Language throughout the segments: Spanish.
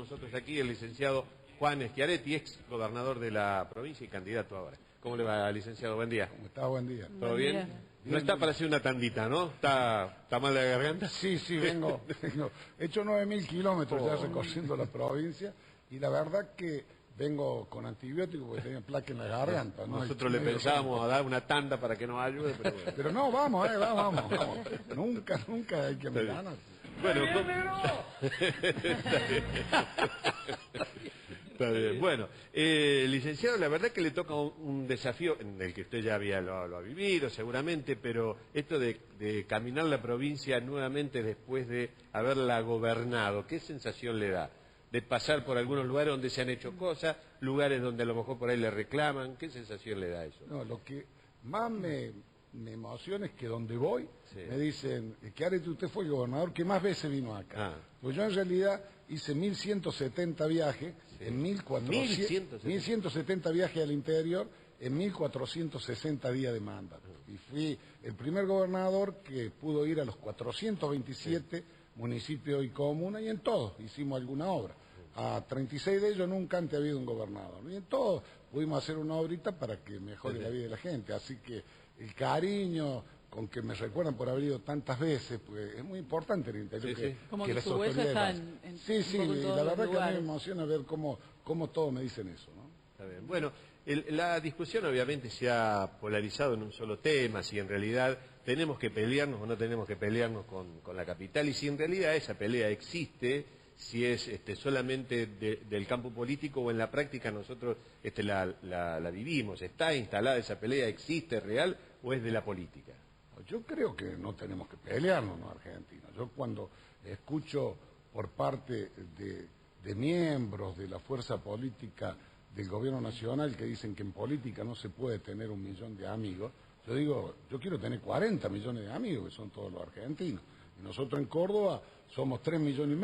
nosotros aquí el licenciado Juan Schiaretti, ex gobernador de la provincia y candidato ahora. ¿Cómo le va, licenciado? Buen día. ¿Cómo está? Buen día. ¿Todo bien? No está para hacer una tandita, ¿no? ¿Está mal de la garganta? Sí, vengo. He hecho 9.000 kilómetros ya recorriendo la provincia y la verdad que vengo con antibióticos porque tenía placa en la garganta, ¿no? Nosotros le pensábamos a dar una tanda para que nos ayude, pero bueno. Pero no, vamos. Nunca hay que me ganar. Bueno, está bien. Bueno, licenciado, la verdad que le toca un desafío en el que usted ya lo ha vivido seguramente, pero esto de caminar la provincia nuevamente después de haberla gobernado, ¿qué sensación le da? De pasar por algunos lugares donde se han hecho cosas, lugares donde a lo mejor por ahí le reclaman, ¿qué sensación le da eso? No, lo que más me emociona es que donde voy me dicen, Schiaretti, usted fue el gobernador que más veces vino acá. Pues yo en realidad hice 1.170 viajes, en 1.170 viajes al interior, en 1.460 días de mandato. Y fui el primer gobernador que pudo ir a los 427 municipios y comunas, y en todos hicimos alguna obra. A 36 de ellos nunca antes ha habido un gobernador. Y en todos pudimos hacer una obrita para que mejore la vida de la gente. Así que el cariño con que me recuerdan por haber ido tantas veces, pues es muy importante el interior. Como que su huella está en la verdad que a mí me emociona ver cómo todos me dicen eso, ¿no? Está bien. Bueno, la discusión obviamente se ha polarizado en un solo tema, si en realidad tenemos que pelearnos o no tenemos que pelearnos con la capital, y si en realidad esa pelea existe, si es solamente del campo político o en la práctica nosotros la vivimos. ¿Está instalada esa pelea? ¿Existe real o es de la política? Yo creo que no tenemos que pelearnos, ¿no, argentinos? Yo cuando escucho por parte de miembros de la fuerza política del gobierno nacional que dicen que en política no se puede tener 1 millón de amigos, yo digo, yo quiero tener 40 millones de amigos, que son todos los argentinos. Y nosotros en Córdoba somos 3,5 millones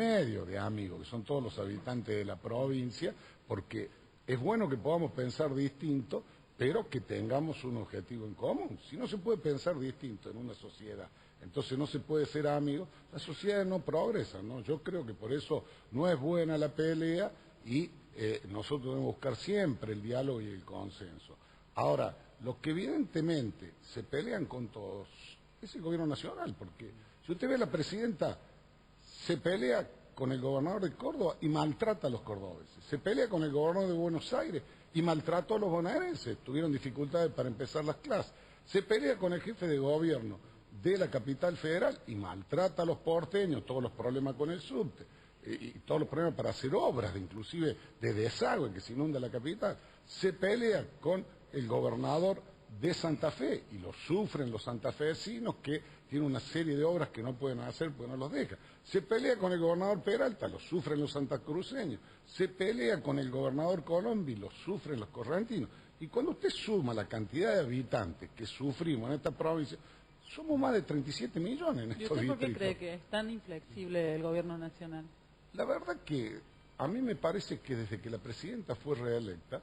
de amigos, que son todos los habitantes de la provincia, porque es bueno que podamos pensar distinto, pero que tengamos un objetivo en común. Si no se puede pensar distinto en una sociedad, entonces no se puede ser amigos, la sociedad no progresa, ¿no? Yo creo que por eso no es buena la pelea y nosotros debemos buscar siempre el diálogo y el consenso. Ahora, los que evidentemente se pelean con todos es el gobierno nacional, porque si usted ve a la presidenta, se pelea con el gobernador de Córdoba y maltrata a los cordobeses, se pelea con el gobernador de Buenos Aires y maltrató a los bonaerenses, tuvieron dificultades para empezar las clases, se pelea con el jefe de gobierno de la capital federal y maltrata a los porteños, todos los problemas con el subte, y todos los problemas para hacer obras, inclusive de desagüe que se inunda la capital, se pelea con el gobernador de Santa Fe, y lo sufren los santafesinos que tienen una serie de obras que no pueden hacer porque no los dejan. Se pelea con el gobernador Peralta, lo sufren los santacruceños. Se pelea con el gobernador Colombi, lo sufren los correntinos. Y cuando usted suma la cantidad de habitantes que sufrimos en esta provincia, somos más de 37 millones en estos distritos. ¿Y usted por qué cree que es tan inflexible el gobierno nacional? La verdad que a mí me parece que desde que la presidenta fue reelecta,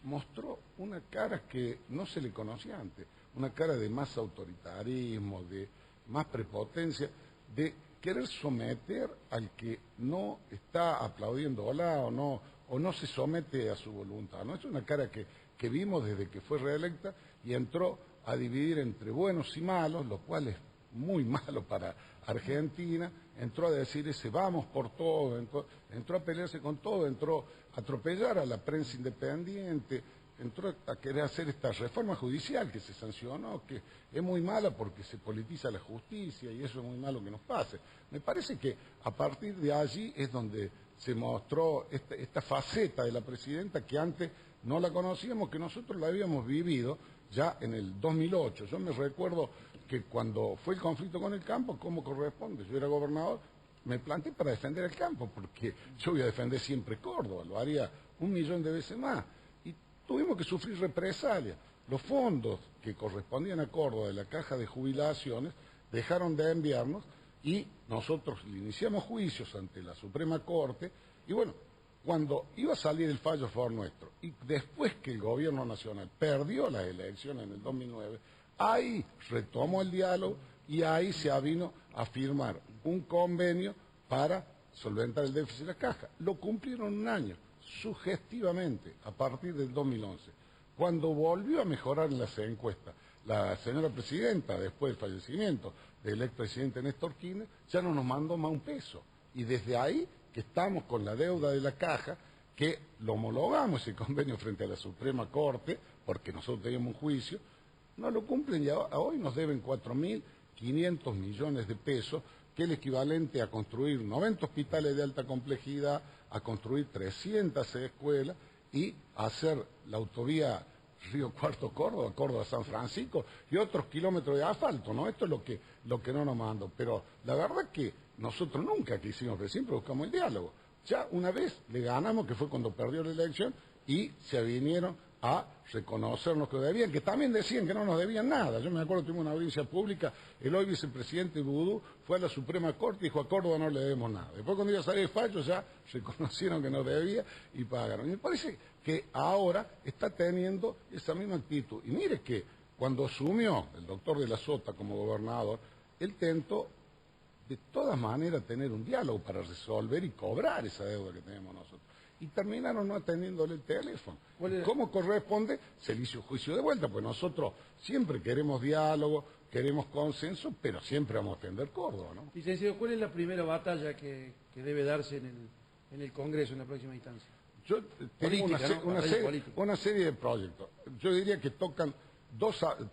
mostró una cara que no se le conocía antes, una cara de más autoritarismo, de más prepotencia, de querer someter al que no está aplaudiéndola o no se somete a su voluntad, ¿no? Es una cara que vimos desde que fue reelecta y entró a dividir entre buenos y malos, lo cual es muy malo para Argentina. Entró a decir ese vamos por todo, entró a pelearse con todo, entró a atropellar a la prensa independiente, entró a querer hacer esta reforma judicial que se sancionó, que es muy mala porque se politiza la justicia y eso es muy malo que nos pase. Me parece que a partir de allí es donde se mostró esta faceta de la presidenta que antes no la conocíamos, que nosotros la habíamos vivido ya en el 2008. Yo me recuerdo que cuando fue el conflicto con el campo, como corresponde, yo era gobernador, me planteé para defender el campo, porque yo voy a defender siempre Córdoba, lo haría 1 millón de veces más. Y tuvimos que sufrir represalias. Los fondos que correspondían a Córdoba de la caja de jubilaciones dejaron de enviarnos y nosotros le iniciamos juicios ante la Suprema Corte y bueno, cuando iba a salir el fallo a favor nuestro y después que el gobierno nacional perdió las elecciones en el 2009, ahí retomó el diálogo y ahí se avino a firmar un convenio para solventar el déficit de la caja. Lo cumplieron un año, sugestivamente, a partir del 2011. Cuando volvió a mejorar en las encuestas, la señora presidenta, después del fallecimiento del expresidente Néstor Kirchner, ya no nos mandó más un peso. Y desde ahí que estamos con la deuda de la caja, que lo homologamos ese convenio frente a la Suprema Corte, porque nosotros teníamos un juicio, no lo cumplen y hoy nos deben 4.500 millones de pesos, que es el equivalente a construir 90 hospitales de alta complejidad, a construir 300 escuelas y a hacer la autovía Río Cuarto Córdoba, Córdoba-San Francisco y otros kilómetros de asfalto, ¿no? Esto es lo que no nos mandó. Pero la verdad que nosotros nunca quisimos, pero siempre buscamos el diálogo. Ya una vez le ganamos, que fue cuando perdió la elección, y se vinieron a reconocernos que debían, que también decían que no nos debían nada. Yo me acuerdo que tuvimos una audiencia pública, el hoy vicepresidente Vudú fue a la Suprema Corte y dijo: a Córdoba no le debemos nada. Después, cuando iba a salir el fallo, ya reconocieron que nos debía y pagaron. Y me parece que ahora está teniendo esa misma actitud. Y mire que cuando asumió el doctor de la Sota como gobernador, él tentó de todas maneras tener un diálogo para resolver y cobrar esa deuda que tenemos nosotros. Y terminaron no atendiéndole el teléfono. ¿Cómo corresponde? Se le hizo juicio de vuelta, pues nosotros siempre queremos diálogo, queremos consenso, pero siempre vamos a defender Córdoba, ¿no? Licenciado, ¿cuál es la primera batalla que debe darse en el Congreso en la próxima instancia? Yo tengo una serie de proyectos. Yo diría que tocan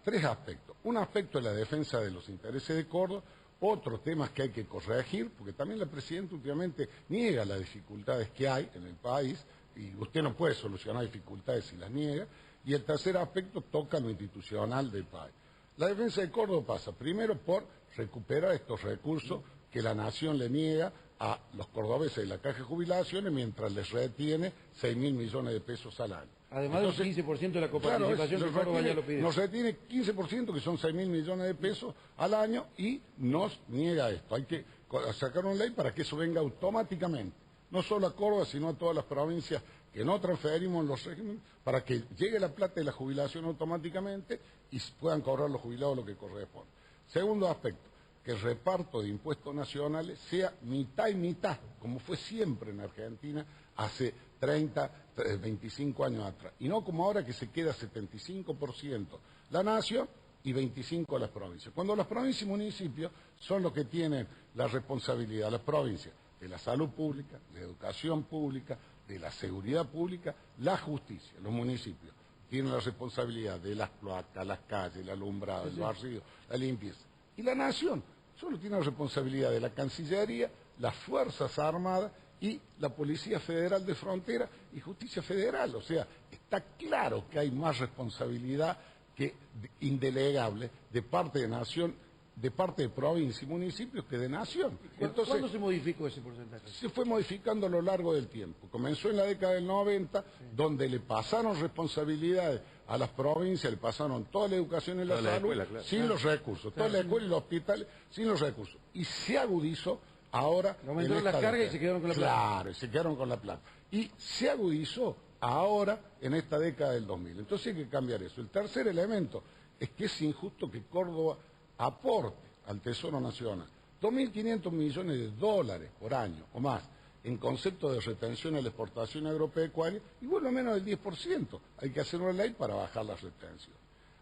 tres aspectos. Un aspecto es la defensa de los intereses de Córdoba, otros temas que hay que corregir, porque también la presidenta últimamente niega las dificultades que hay en el país, y usted no puede solucionar dificultades si las niega, y el tercer aspecto toca lo institucional del país. La defensa de Córdoba pasa primero por recuperar estos recursos que la nación le niega a los cordobeses de la Caja de Jubilaciones mientras les retiene 6.000 millones de pesos al año. Además del 15% de la coparticipación de Córdoba ya lo pide. Nos retiene 15%, que son 6.000 millones de pesos al año, y nos niega esto. Hay que sacar una ley para que eso venga automáticamente, no solo a Córdoba, sino a todas las provincias que no transferimos los regímenes, para que llegue la plata de la jubilación automáticamente y puedan cobrar los jubilados lo que corresponde. Segundo aspecto, que el reparto de impuestos nacionales sea mitad y mitad, como fue siempre en Argentina hace 30, 25 años atrás. Y no como ahora, que se queda 75% la nación y 25% las provincias. Cuando las provincias y municipios son los que tienen la responsabilidad, las provincias, de la salud pública, de la educación pública, de la seguridad pública, la justicia. Los municipios tienen la responsabilidad de las cloacas, las calles, el alumbrado, el barrido, la limpieza. Y la nación solo tiene la responsabilidad de la Cancillería, las Fuerzas Armadas y la Policía Federal de Frontera y Justicia Federal. O sea, está claro que hay más responsabilidad que indelegable de parte de nación, de parte de provincia y municipios, que de nación. Entonces, ¿cuándo se modificó ese porcentaje? Se fue modificando a lo largo del tiempo. Comenzó en la década del 90, donde le pasaron responsabilidades a las provincias, le pasaron toda la educación y la salud, escuela, claro, sin los recursos, toda la escuela y los hospitales sin los recursos. Y se agudizó ahora. Aumentaron las cargas y se quedaron con la plata. Claro, se quedaron con la plata. Y se agudizó ahora en esta década del 2000. Entonces hay que cambiar eso. El tercer elemento es que es injusto que Córdoba aporte al Tesoro Nacional 2.500 millones de dólares por año o más en concepto de retención a la exportación agropecuaria, y bueno, menos del 10%. Hay que hacer una ley para bajar la retención.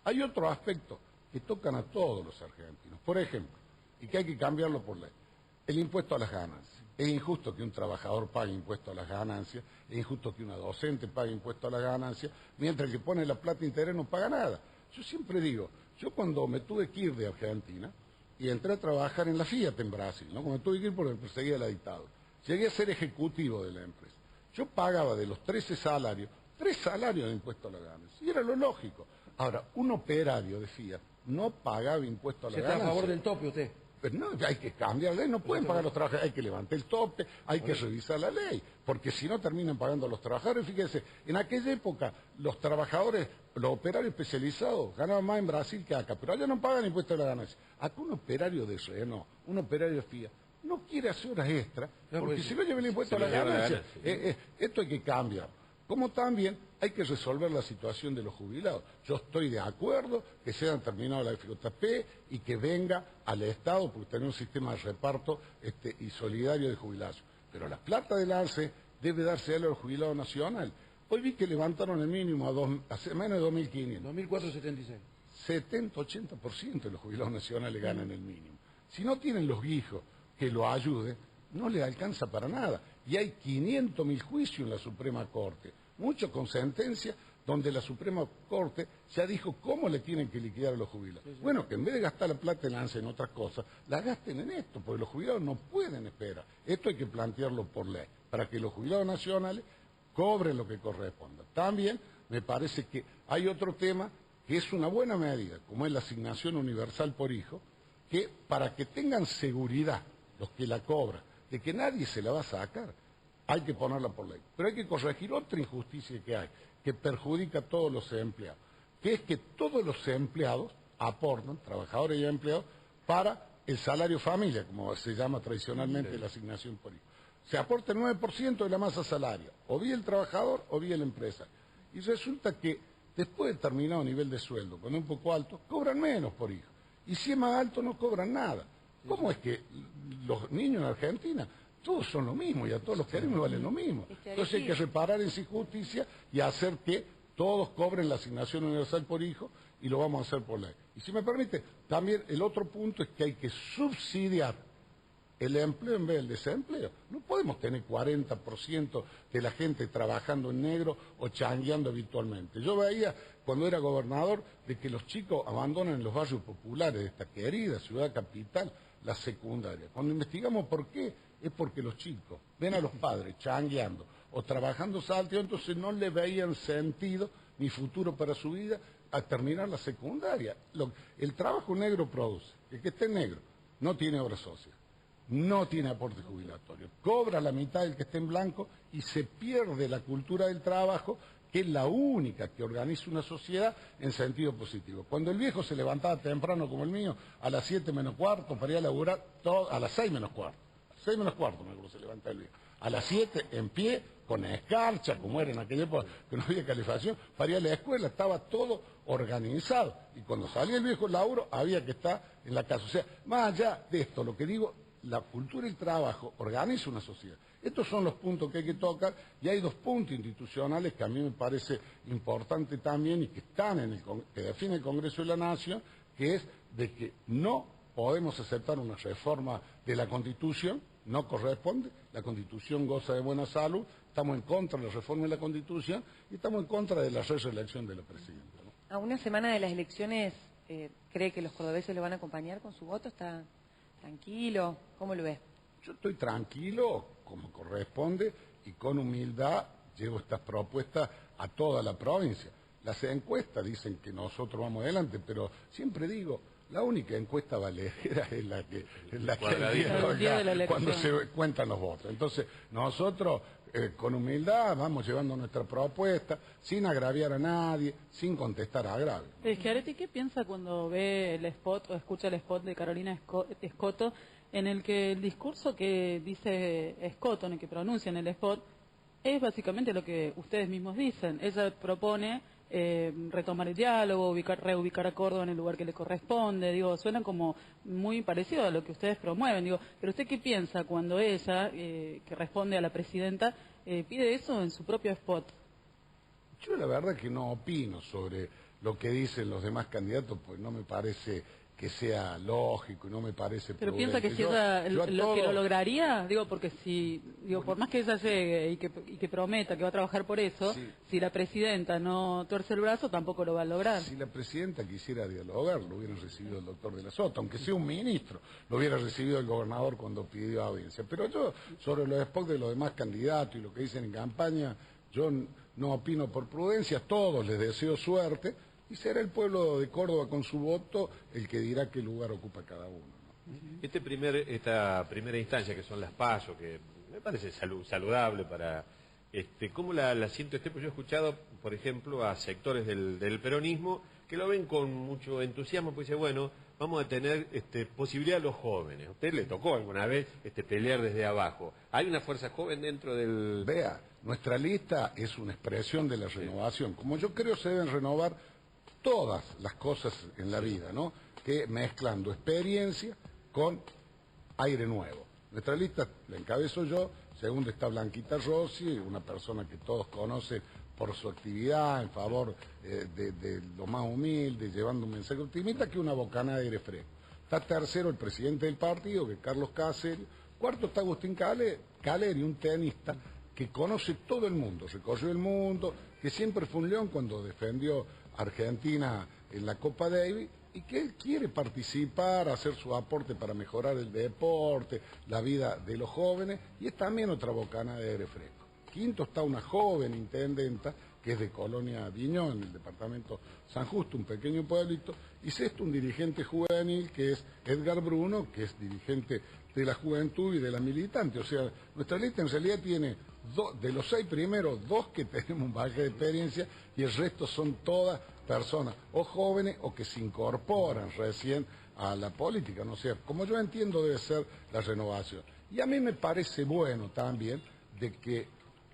Hay otros aspectos que tocan a todos los argentinos. Por ejemplo, y que hay que cambiarlo por ley, el impuesto a las ganancias. Es injusto que un trabajador pague impuesto a las ganancias, es injusto que una docente pague impuesto a las ganancias, mientras el que pone la plata interés no paga nada. Yo siempre digo, yo cuando me tuve que ir de Argentina y entré a trabajar en la Fiat en Brasil, ¿no? Como me tuve que ir porque me perseguía la dictadura, llegué a ser ejecutivo de la empresa. Yo pagaba de los 13 salarios, 3 salarios de impuesto a la ganancia, y era lo lógico. Ahora, un operario de Fiat no pagaba impuesto a la ganancia. ¿Está a favor del tope usted? Pero no, hay que cambiar la ley, no pueden pagar los trabajadores, hay que levantar el tope, hay que revisar la ley, porque si no terminan pagando a los trabajadores. Fíjense, en aquella época los trabajadores, los operarios especializados ganaban más en Brasil que acá, pero allá no pagan impuestos a la ganancia. Acá un operario de Renault, un operario de Fiat, no quiere hacer horas extras, porque si no lleva el impuesto a la ganancia, esto hay que cambiar. Como también hay que resolver la situación de los jubilados. Yo estoy de acuerdo que se hayan terminado la FJP y que venga al Estado, porque tenemos un sistema de reparto y solidario de jubilación. pero la plata del ANSE debe darse a los jubilados nacionales. Hoy vi que levantaron el mínimo a menos de 2.500. 2.476. 70-80% de los jubilados nacionales ganan el mínimo. Si no tienen los hijos que lo ayuden, no les alcanza para nada. Y hay 500.000 juicios en la Suprema Corte, muchos con sentencia donde la Suprema Corte ya dijo cómo le tienen que liquidar a los jubilados. Sí, sí. Bueno, que en vez de gastar la plata en ANSE en otras cosas, la gasten en esto, porque los jubilados no pueden esperar. Esto hay que plantearlo por ley, para que los jubilados nacionales cobren lo que corresponda. También me parece que hay otro tema que es una buena medida, como es la asignación universal por hijo, que para que tengan seguridad los que la cobran, de que nadie se la va a sacar, hay que ponerla por ley. Pero hay que corregir otra injusticia que hay, que perjudica a todos los empleados, que es que todos los empleados aportan, trabajadores y empleados, para el salario familia, como se llama tradicionalmente la asignación por hijo. Se aporta el 9% de la masa salaria, o bien el trabajador o bien la empresa. Y resulta que después de determinado nivel de sueldo, cuando es un poco alto, cobran menos por hijo. Y si es más alto no cobran nada. ¿Cómo es que los niños en Argentina todos son lo mismo y a todos los queremos valen lo mismo? Entonces hay que reparar esa injusticia y hacer que todos cobren la asignación universal por hijo, y lo vamos a hacer por ley. Y si me permite, también el otro punto es que hay que subsidiar el empleo en vez del desempleo. No podemos tener 40% de la gente trabajando en negro o changueando habitualmente. Yo veía, cuando era gobernador, de que los chicos abandonan en los barrios populares de esta querida ciudad capital la secundaria. Cuando investigamos por qué, es porque los chicos ven a los padres changueando o trabajando salteado, entonces no le veían sentido ni futuro para su vida a terminar la secundaria. El trabajo negro produce, el que esté negro no tiene obra social, no tiene aporte jubilatorio, cobra la mitad del que esté en blanco y se pierde la cultura del trabajo, que es la única que organiza una sociedad en sentido positivo. Cuando el viejo se levantaba temprano como el mío, a las 7 menos cuarto, para ir a laburar, a las 6 menos cuarto, 6 menos cuarto me acuerdo se levantaba el viejo, a las 7 en pie, con escarcha, como era en aquella época que no había calefacción, para ir a la escuela, estaba todo organizado. Y cuando salía el viejo al laburo, había que estar en la casa. O sea, más allá de esto, lo que digo, la cultura y el trabajo organiza una sociedad. Estos son los puntos que hay que tocar, y hay dos puntos institucionales que a mí me parece importante también y que están que define el Congreso de la Nación, que es de que no podemos aceptar una reforma de la Constitución, no corresponde, la Constitución goza de buena salud, estamos en contra de la reforma de la Constitución y estamos en contra de la reelección de la presidenta, ¿no? A una semana de las elecciones, ¿cree que los cordobeses lo van a acompañar con su voto? ¿Está tranquilo? ¿Cómo lo ve? Yo estoy tranquilo, como corresponde, y con humildad llevo estas propuestas a toda la provincia. Las encuestas dicen que nosotros vamos adelante, pero siempre digo, la única encuesta valedera es la que cuando se cuentan los votos. Entonces, nosotros con humildad vamos llevando nuestra propuesta, sin agraviar a nadie, sin contestar a agravios. Schiaretti, ¿qué piensa cuando ve el spot o escucha el spot de Carolina Escoto, en el que el discurso que dice Escoto, en el que pronuncia en el spot, es básicamente lo que ustedes mismos dicen? Ella propone retomar el diálogo, reubicar a Córdoba en el lugar que le corresponde. Digo, suena como muy parecido a lo que ustedes promueven. Digo, pero ¿usted qué piensa cuando ella, que responde a la presidenta, pide eso en su propio spot? Yo la verdad que no opino sobre lo que dicen los demás candidatos, pues no me parece que sea lógico y no me parece pero prudente. ¿Piensa que si que lo lograría? Digo, porque si, por más que ella llegue y que prometa que va a trabajar por eso, sí, si la presidenta no tuerce el brazo, tampoco lo va a lograr. Si la presidenta quisiera dialogar, lo hubiera recibido el doctor de la Sota, aunque sea un ministro, lo hubiera recibido el gobernador cuando pidió audiencia. Pero yo, sobre los spots de los demás candidatos y lo que dicen en campaña, yo no opino por prudencia, todos les deseo suerte, y será el pueblo de Córdoba con su voto el que dirá qué lugar ocupa cada uno, ¿no? Esta primera instancia, que son las PASO, que me parece saludable para... ¿Cómo la siente usted? Pues yo he escuchado, por ejemplo, a sectores del peronismo que lo ven con mucho entusiasmo, pues dice, bueno, vamos a tener posibilidad a los jóvenes. ¿A usted le tocó alguna vez pelear desde abajo? ¿Hay una fuerza joven dentro del...? Vea, nuestra lista es una expresión de la renovación. Como yo creo se deben renovar todas las cosas en la vida, ¿no? Que mezclando experiencia con aire nuevo. Nuestra lista la encabezo yo, Segunda está Blanquita Rossi, una persona que todos conocen por su actividad en favor de lo más humilde, llevando un mensaje optimista, que una bocana de aire fresco. Está tercero el presidente del partido, que es Carlos Cáceres. Cuarto está Agustín Caleri, un tenista que conoce todo el mundo, recorrió el mundo, que siempre fue un león cuando defendió a Argentina en la Copa Davis, y que él quiere participar, hacer su aporte para mejorar el deporte, la vida de los jóvenes, y es también otra bocana de aire fresco. Quinto está una joven intendenta, que es de Colonia Viñón, en el departamento San Justo, un pequeño pueblito, y sexto un dirigente juvenil, que es Edgar Bruno, que es dirigente de la juventud y de la militante. O sea, nuestra lista en realidad tiene de los 6 primeros, 2 que tenemos baja de experiencia, y el resto son todas personas o jóvenes o que se incorporan recién a la política. No sé, como yo entiendo debe ser la renovación. Y a mí me parece bueno también de que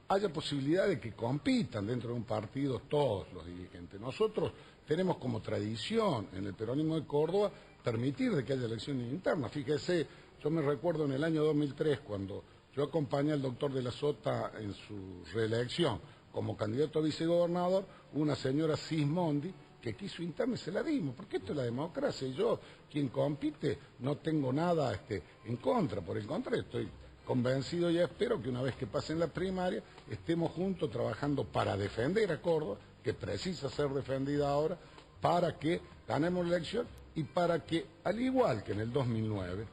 haya posibilidad de que compitan dentro de un partido todos los dirigentes. Nosotros tenemos como tradición en el peronismo de Córdoba permitir de que haya elecciones internas. Fíjese, yo me recuerdo en el año 2003 cuando yo acompañé al doctor de la Sota en su reelección como candidato a vicegobernador, una señora Sismondi que quiso interna y se la dimos, porque esto es la democracia, y yo, quien compite, no tengo nada en contra, por el contrario, estoy convencido y espero que una vez que pasen la primaria estemos juntos trabajando para defender a Córdoba, que precisa ser defendida ahora, para que ganemos la elección y para que, al igual que en el 2009,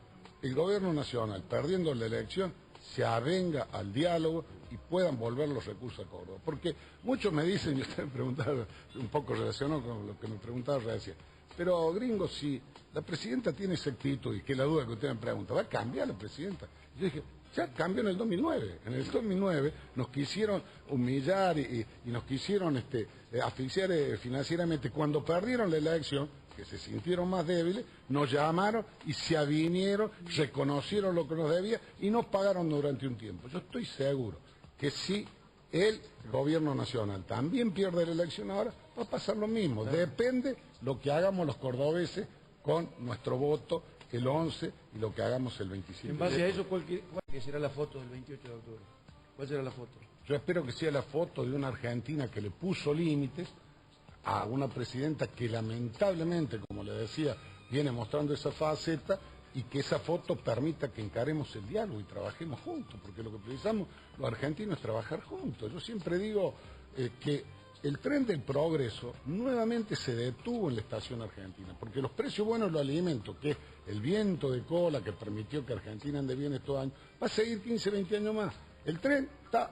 el gobierno nacional, perdiendo la elección, se avenga al diálogo y puedan volver los recursos a Córdoba. Porque muchos me dicen, y usted me preguntaba un poco relacionado con lo que me preguntaba recién, pero gringo, si la presidenta tiene esa actitud, y que la duda que usted me pregunta, ¿va a cambiar la presidenta? Yo dije, ya cambió en el 2009. En el 2009 nos quisieron humillar y nos quisieron asfixiar financieramente. Cuando perdieron la elección, que se sintieron más débiles, nos llamaron y se avinieron, reconocieron lo que nos debía y nos pagaron durante un tiempo. Yo estoy seguro que si el gobierno nacional también pierde la elección ahora, va a pasar lo mismo. Depende lo que hagamos los cordobeses con nuestro voto el 11 y lo que hagamos el 27. En base a eso, ¿cuál será la foto del 28 de octubre? ¿Cuál será la foto? Yo espero que sea la foto de una Argentina que le puso límites a una presidenta que lamentablemente, como le decía, viene mostrando esa faceta, y que esa foto permita que encaremos el diálogo y trabajemos juntos, porque lo que precisamos los argentinos es trabajar juntos. Yo siempre digo que el tren del progreso nuevamente se detuvo en la estación argentina, porque los precios buenos de los alimentos, que es el viento de cola que permitió que Argentina ande bien estos años, va a seguir 15, 20 años más. El tren está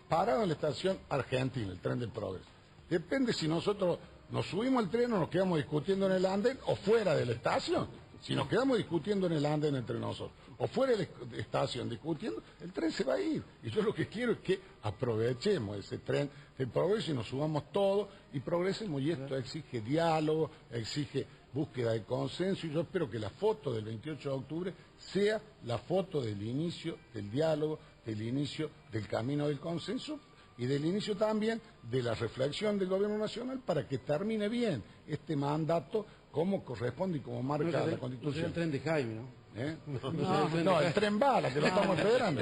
parado en la estación argentina, el tren del progreso. Depende si nosotros nos subimos al tren o nos quedamos discutiendo en el andén o fuera de la estación. Si nos quedamos discutiendo en el andén entre nosotros o fuera de la estación discutiendo, el tren se va a ir. Y yo lo que quiero es que aprovechemos ese tren del progreso y nos subamos todos y progresemos. Y esto exige diálogo, exige búsqueda de consenso, y yo espero que la foto del 28 de octubre sea la foto del inicio del diálogo, del inicio del camino del consenso, y del inicio también de la reflexión del gobierno nacional para que termine bien este mandato como corresponde y como marca la Constitución. No será el tren de Jaime, ¿no? No, el tren bala, que lo estamos esperando.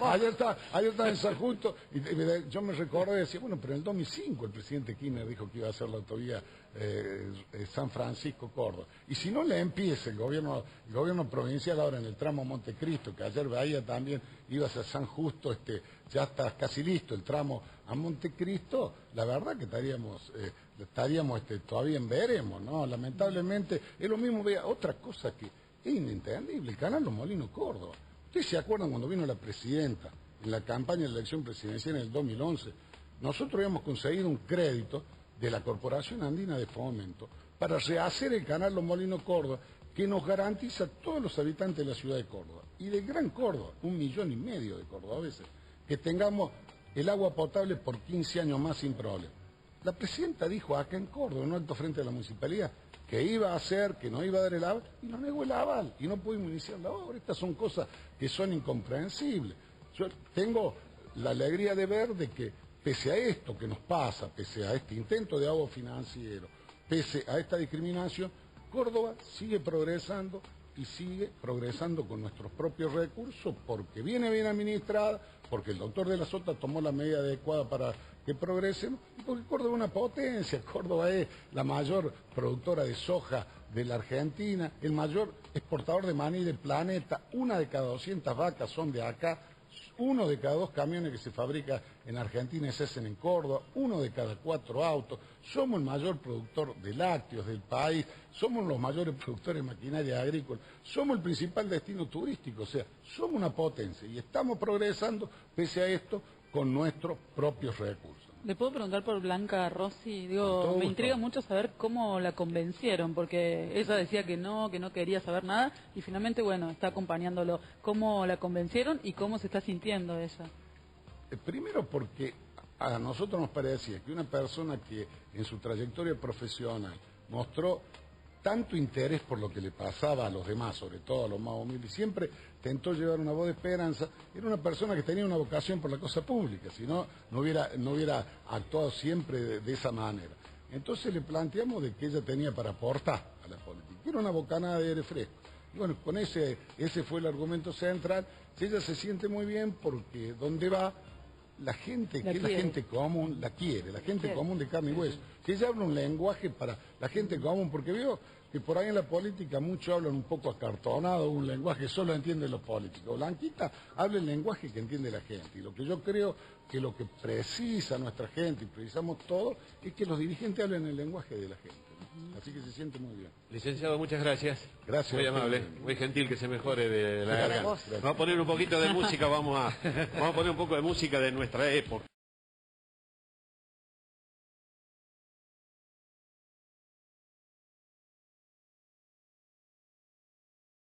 Ayer estaba en San Justo y yo me recordé y decía, bueno, pero en el 2005 el presidente Kirchner dijo que iba a hacer la autovía San Francisco-Córdoba. Y si no le empieza el gobierno provincial ahora en el tramo Montecristo, que ayer veía también, iba a ser San Justo, ya está casi listo el tramo a Montecristo, la verdad que estaríamos todavía en veremos, ¿no? Lamentablemente, es lo mismo, vea, otra cosa que es inentendible, el canal Los Molinos Córdoba. ¿Ustedes se acuerdan cuando vino la presidenta en la campaña de la elección presidencial en el 2011? Nosotros habíamos conseguido un crédito de la Corporación Andina de Fomento para rehacer el canal Los Molinos Córdoba, que nos garantiza a todos los habitantes de la ciudad de Córdoba y del Gran Córdoba, 1,5 millones de cordobeses, que tengamos el agua potable por 15 años más sin problema. La presidenta dijo acá en Córdoba, en un alto frente de la municipalidad, que iba a hacer, que no iba a dar el aval, y nos negó el aval, y no pudimos iniciar la obra. Estas son cosas que son incomprensibles. Yo tengo la alegría de ver de que, pese a esto que nos pasa, pese a este intento de ahogo financiero, pese a esta discriminación, Córdoba sigue progresando, y sigue progresando con nuestros propios recursos porque viene bien administrada, porque el doctor de la Sota tomó la medida adecuada para que progresemos y porque Córdoba es una potencia. Córdoba es la mayor productora de soja de la Argentina, el mayor exportador de maní del planeta. 1 de cada 200 vacas son de acá. 1 de cada 2 camiones que se fabrica en Argentina se hacen en Córdoba, 1 de cada 4 autos. Somos el mayor productor de lácteos del país, somos los mayores productores de maquinaria agrícola, somos el principal destino turístico, o sea, somos una potencia y estamos progresando pese a esto con nuestros propios recursos. ¿Le puedo preguntar por Blanca Rossi? Digo, Todo me gusto. intriga mucho saber cómo la convencieron, porque ella decía que no quería saber nada, y finalmente, bueno, está acompañándolo. ¿Cómo la convencieron y cómo se está sintiendo ella? Primero porque a nosotros nos parecía que una persona que en su trayectoria profesional mostró tanto interés por lo que le pasaba a los demás, sobre todo a los más humildes, siempre tentó llevar una voz de esperanza, era una persona que tenía una vocación por la cosa pública, si no, no hubiera actuado siempre de esa manera. Entonces le planteamos de que ella tenía para aportar a la política, que era una bocanada de aire fresco. Y bueno, con ese fue el argumento central. Ella se siente muy bien porque donde va, la gente, que es la gente común, la quiere, la gente común de carne y hueso. Si ella habla un lenguaje para la gente común, porque veo que por ahí en la política muchos hablan un poco acartonado, un lenguaje que solo entienden los políticos. Blanquita habla el lenguaje que entiende la gente. Y lo que yo creo que lo que precisa nuestra gente, y precisamos todos, es que los dirigentes hablen el lenguaje de la gente. Así que se siente muy bien. Licenciado, muchas gracias. Gracias. Muy amable, muy gentil, que se mejore de la garganta. Vamos a poner un poquito de música, vamos a poner un poco de música de nuestra época.